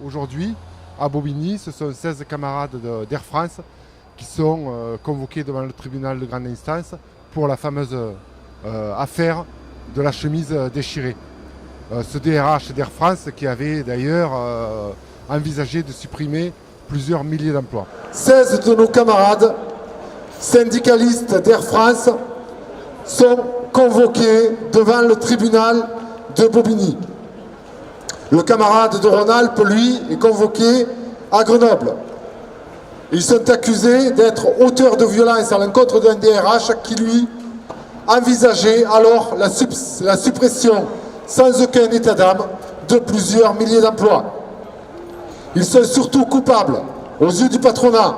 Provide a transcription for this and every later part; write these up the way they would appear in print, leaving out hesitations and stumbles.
Aujourd'hui, à Bobigny, ce sont 16 camarades d'Air France qui sont convoqués devant le tribunal de grande instance pour la fameuse affaire de la chemise déchirée. Ce DRH d'Air France qui avait d'ailleurs envisagé de supprimer plusieurs milliers d'emplois. 16 de nos camarades syndicalistes d'Air France sont convoqués devant le tribunal de Bobigny. Le camarade de Rhône-Alpes, lui, est convoqué à Grenoble. Ils sont accusés d'être auteurs de violences à l'encontre d'un DRH qui, lui, envisageait alors la suppression sans aucun état d'âme de plusieurs milliers d'emplois. Ils sont surtout coupables, aux yeux du patronat,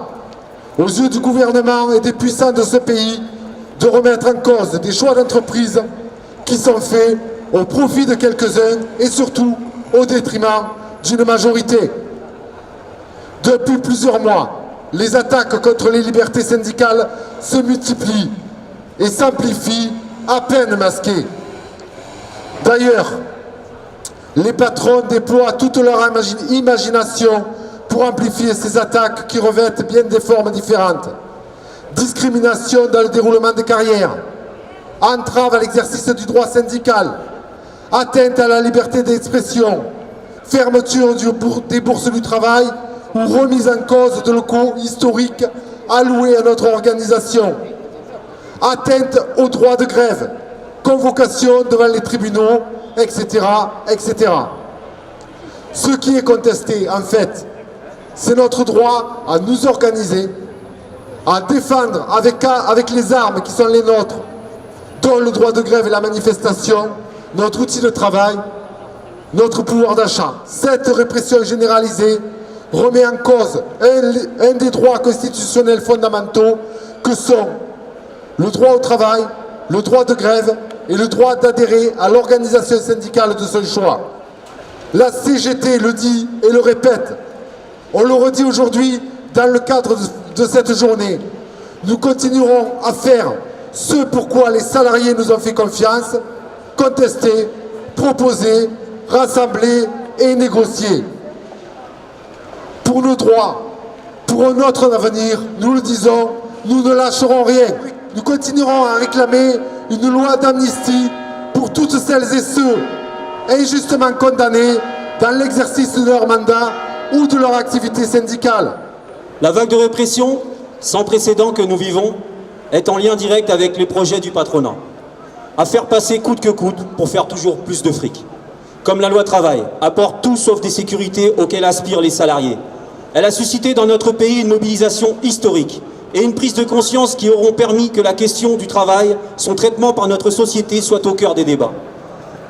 aux yeux du gouvernement et des puissants de ce pays, de remettre en cause des choix d'entreprise qui sont faits au profit de quelques-uns et surtout au détriment d'une majorité. Depuis plusieurs mois, les attaques contre les libertés syndicales se multiplient et s'amplifient à peine masquées. D'ailleurs, les patrons déploient toute leur imagination pour amplifier ces attaques qui revêtent bien des formes différentes. Discrimination dans le déroulement des carrières, entrave à l'exercice du droit syndical, atteinte à la liberté d'expression, fermeture des bourses du travail ou remise en cause de locaux historiques alloués à notre organisation, atteinte au droit de grève, convocation devant les tribunaux, etc., etc. Ce qui est contesté, en fait, c'est notre droit à nous organiser, à défendre avec les armes qui sont les nôtres, dont le droit de grève et la manifestation, notre outil de travail, notre pouvoir d'achat. Cette répression généralisée remet en cause un des droits constitutionnels fondamentaux que sont le droit au travail, le droit de grève et le droit d'adhérer à l'organisation syndicale de son choix. La CGT le dit et le répète. On le redit aujourd'hui dans le cadre de cette journée. Nous continuerons à faire ce pourquoi les salariés nous ont fait confiance, contester, proposer, rassembler et négocier. Pour nos droits, pour notre avenir, nous le disons, nous ne lâcherons rien. Nous continuerons à réclamer une loi d'amnistie pour toutes celles et ceux injustement condamnés dans l'exercice de leur mandat ou de leur activité syndicale. La vague de répression sans précédent que nous vivons est en lien direct avec les projets du patronat. À faire passer coûte que coûte pour faire toujours plus de fric. Comme la loi travail apporte tout sauf des sécurités auxquelles aspirent les salariés. Elle a suscité dans notre pays une mobilisation historique et une prise de conscience qui auront permis que la question du travail, son traitement par notre société soit au cœur des débats.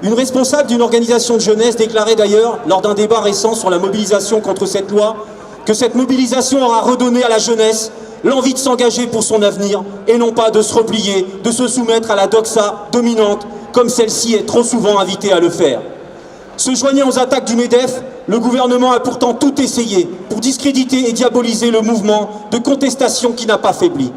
Une responsable d'une organisation de jeunesse déclarait d'ailleurs, lors d'un débat récent sur la mobilisation contre cette loi, que cette mobilisation aura redonné à la jeunesse l'envie de s'engager pour son avenir et non pas de se replier, de se soumettre à la doxa dominante comme celle-ci est trop souvent invitée à le faire. Se joignant aux attaques du MEDEF, le gouvernement a pourtant tout essayé pour discréditer et diaboliser le mouvement de contestation qui n'a pas faibli.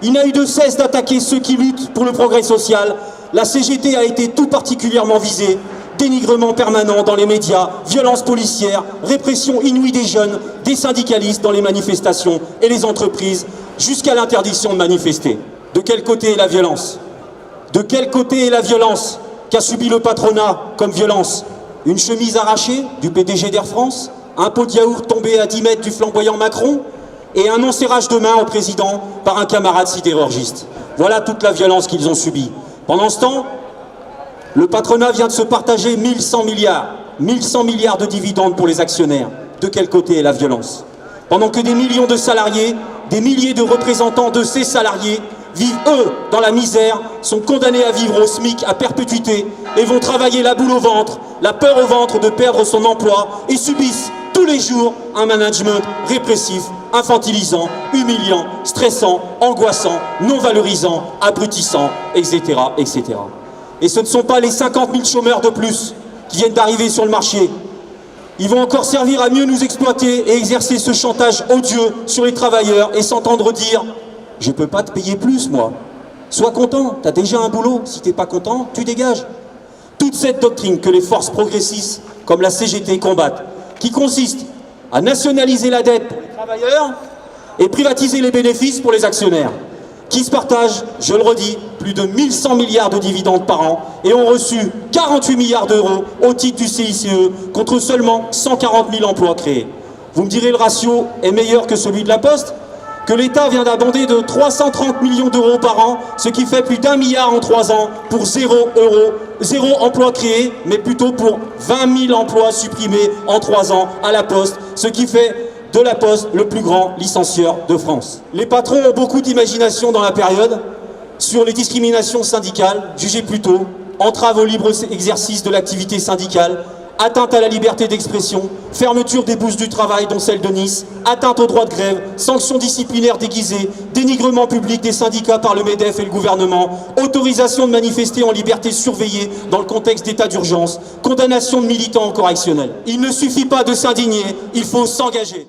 Il n'a eu de cesse d'attaquer ceux qui luttent pour le progrès social. La CGT a été tout particulièrement visée. Dénigrement permanent dans les médias, violences policières, répression inouïe des jeunes, des syndicalistes dans les manifestations et les entreprises, jusqu'à l'interdiction de manifester. De quel côté est la violence? De quel côté est la violence qu'a subi le patronat comme violence? Une chemise arrachée du PDG d'Air France, un pot de yaourt tombé à 10 mètres du flamboyant Macron et un non-serrage de main au président par un camarade sidérurgiste. Voilà toute la violence qu'ils ont subie. Pendant ce temps, le patronat vient de se partager 1100 milliards de dividendes pour les actionnaires. De quel côté est la violence? Pendant que des millions de salariés, des milliers de représentants de ces salariés vivent, eux, dans la misère, sont condamnés à vivre au SMIC à perpétuité et vont travailler la boule au ventre, la peur au ventre de perdre son emploi et subissent tous les jours un management répressif, infantilisant, humiliant, stressant, angoissant, non valorisant, abrutissant, etc., etc. Et ce ne sont pas les 50 000 chômeurs de plus qui viennent d'arriver sur le marché. Ils vont encore servir à mieux nous exploiter et exercer ce chantage odieux sur les travailleurs et s'entendre dire « Je ne peux pas te payer plus, moi. Sois content, tu as déjà un boulot. Si tu n'es pas content, tu dégages. » Toute cette doctrine que les forces progressistes, comme la CGT, combattent, qui consiste à nationaliser la dette pour les travailleurs et privatiser les bénéfices pour les actionnaires, qui se partagent, je le redis, plus de 1100 milliards de dividendes par an et ont reçu 48 milliards d'euros au titre du CICE contre seulement 140 000 emplois créés. Vous me direz, le ratio est meilleur que celui de la Poste, que l'État vient d'abonder de 330 millions d'euros par an, ce qui fait plus d'1 milliard en 3 ans pour 0 emploi créé, mais plutôt pour 20 000 emplois supprimés en 3 ans à la Poste, ce qui fait de la Poste le plus grand licencieur de France. Les patrons ont beaucoup d'imagination dans la période sur les discriminations syndicales, jugées plus tôt, entrave au libre exercice de l'activité syndicale, atteinte à la liberté d'expression, fermeture des bourses du travail dont celle de Nice, atteinte au droit de grève, sanctions disciplinaires déguisées, dénigrement public des syndicats par le MEDEF et le gouvernement, autorisation de manifester en liberté surveillée dans le contexte d'état d'urgence, condamnation de militants en correctionnel. Il ne suffit pas de s'indigner, il faut s'engager.